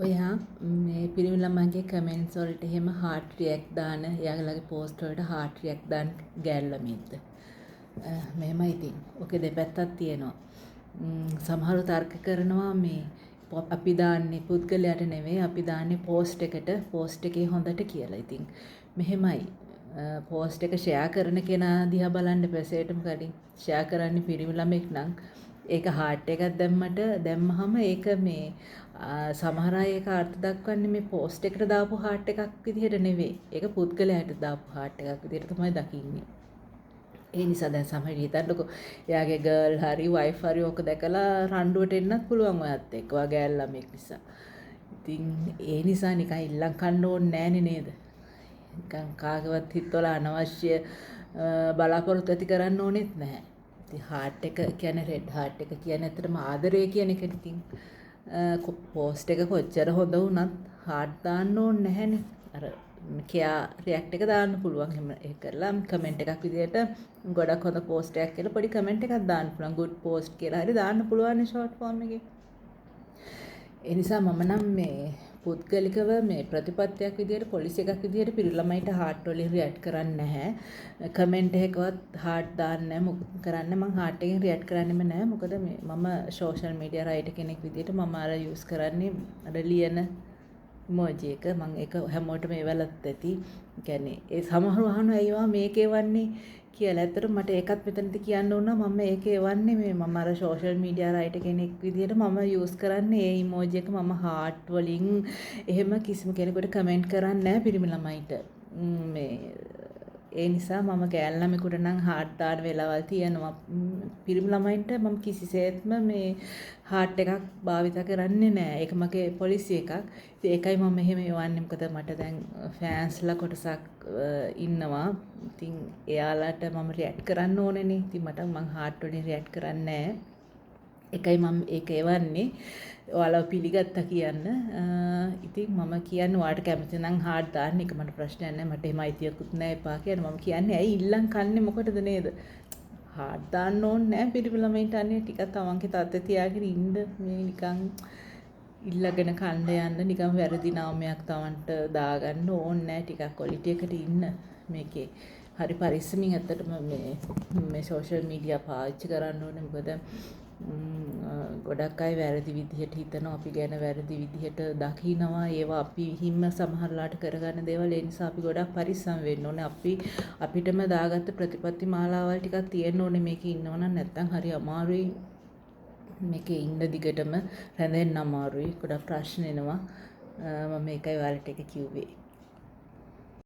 ඔයා මේ පිරිමි ළමයිගේ කමෙන්ට්ස් වලට එහෙම හાર્ට් රියැක්ට් දාන එයාලගේ පෝස්ට් වලට හાર્ට් රියැක්ට් දාන ගෑනු ළමයින්ද මෙහෙමයි ඉතින් ඔකේ දෙපැත්තක් තියෙනවා සමහරව තර්ක කරනවා මේ අපි දාන්නේ පුද්ගලයාට නෙවෙයි අපි දාන්නේ පෝස්ට් එකට පෝස්ට් එකේ හොඳට කියලා. ඉතින් මෙහෙමයි පෝස්ට් එක ෂෙයා කරන කෙනා දිහා බලන්න පැසේටම කලින් ෂෙයා කරන්නේ පිරිමි ළමෙක් නම් ඒක හાર્ට් එකක් දැම්මහම ඒක මේ සමහර අය ඒක අර්ථ දක්වන්නේ මේ පෝස්ට් එකට දාපු හાર્ට් එකක් විදිහට නෙවෙයි. ඒක පුද්ගලයාට දාපු හાર્ට් එකක් විදිහට තමයි දකින්නේ. ඒ නිසා දැන් සමහර හිතන්නකෝ එයාගේ ගර්ල් හරි වයිෆ් හරි ඕක දැකලා රණ්ඩුවට එන්නත් පුළුවන් ඔයත් එක්ක. ඔයා ගෑල් ළමෙක් නිසා. ඉතින් ඒ නිසා නිකන් ඉල්ලම් කන්න ඕනේ නෑනේ නේද? නිකන් කාගේවත් හිතවල අනවශ්‍ය බලාපොරොත්තු ඇති කරන්න ඕනෙත් නැහැ. ඉතින් හાર્ට් එක කියන්නේ රෙඩ් හાર્ට් එක කියන්නේ ඇත්තටම ආදරය කියන එක. ඉතින් පෝස්ට් එක කොච්චර හොඳ වුණත් හાર્ට් දාන්න ඕනේ නැහැනේ. අර කියා රියැක්ට් එක දාන්න පුළුවන්. එහෙම ඒක කරලා කමෙන්ට් එකක් විදියට ගොඩක් හොඳ පෝස්ට් එකක් කියලා පොඩි කමෙන්ට් එකක් දාන්න පුළුවන්. good post කියලා හරි දාන්න පුළුවන් නේ ෂෝට් ෆෝම් එකේ. ඒ නිසා මම නම් මේ පුද්ගලිකව මේ ප්‍රතිපත්තියක් විදියට පොලිසි එකක් විදියට පිරිමි ළමයිට හાર્ට් වලින් රියැක්ට් කරන්නේ නැහැ. කමෙන්ට් එකකවත් හાર્ට් දාන්නේ නැහැ. මොකද කරන්නේ මම හાર્ට් එකෙන් රියැක්ට් කරන්නෙම නැහැ. මොකද මේ මම සෝෂල් මීඩියා රයිටර් කෙනෙක් විදියට මම අර යූස් කරන්නේ අර ලියන ඉමෝජි එක. මම ඒක හැමෝටම එවලත් ඇති. කියන්නේ ඒ සමහරව අහනවා ඒවා මේකේ වන්නේ කියලා. ඇත්තට මට ඒකත් මෙතනදී කියන්න ඕන මම ඒකේ එවන්නේ මේ මම අර සෝෂල් මීඩියා රයිටර් කෙනෙක් විදියට මම යූස් කරන්නේ ඒ ඉමෝජි එක මම හાર્ට් වලින් එහෙම කිසිම කෙනෙකුට කමෙන්ට් කරන්නේ නැහැ පිරිමි ළමයිට. මේ ඒ නිසා මම ගෑල් ළමයෙකුට නම් හાર્ට් දාන වෙලාවල් තියෙනවා. පිරිමි ළමයින්ට මම කිසිසේත්ම මේ හાર્ට් එකක් භාවිත කරන්නේ නැහැ. ඒක මගේ පොලිසි එකක්. ඉතින් ඒකයි මම මෙහෙම යවන්නේ. මොකද මට දැන් ෆෑන්ස්ලා කොටසක් ඉන්නවා. ඉතින් එයාලට මම රියැක්ට් කරන්න ඕනේනේ. ඉතින් මම හાર્ට් වලින් රියැක්ට් කරන්නේ නැහැ. එකයි මම ඒක එවන්නේ. ඔයාලව පිළිගත්තා කියන්න. ඉතින් මම කියන්නේ ඔයාලට කැමති නම් හાર્ට් දාන්න එක මට ප්‍රශ්නයක් නැහැ. මට එහෙම අයිතියකුත් නැහැ එපා කියන්නේ. මම කියන්නේ ඇයි ඉල්ලම් කන්නේ මොකටද නේද? හાર્ට් දාන්න ඕනේ නැහැ පිරිමි ළමයින්ට අනේ ටිකක් තමන්ගේ තත්ත්වය තියාගෙන ඉන්න මේ නිකන් ඉල්ලගෙන කන්න යන්න නිකන් වැරදි නාමයක් තමන්ට දාගන්න ඕනේ නැහැ. ටිකක් ක්වොලිටි එකට ඉන්න මේකේ. හරි පරිස්සමින් ඇත්තටම මේ සෝෂල් මීඩියා පාවිච්චි කරන්න ඕනේ. මොකද ගොඩක් අය වැරදි විදිහට හිතනවා අපි ගැන වැරදි විදිහට දකිනවා. ඒවා අපි හිම්ම සමහරලාට කරගන්න දේවල්. ඒ නිසා අපි ගොඩක් පරිස්සම් වෙන්න ඕනේ. අපිටම දාගත්ත ප්‍රතිපත්ති මාලාවල් ටිකක් තියෙන්න ඕනේ මේකේ ඉන්නවනම්. නැත්තම් හරි අමාරුයි. මේකේ ඉන්න දිගටම රැඳෙන්න අමාරුයි. ගොඩක් ප්‍රශ්න එනවා. මම මේකයි ඔයාලට එක කිව්වේ.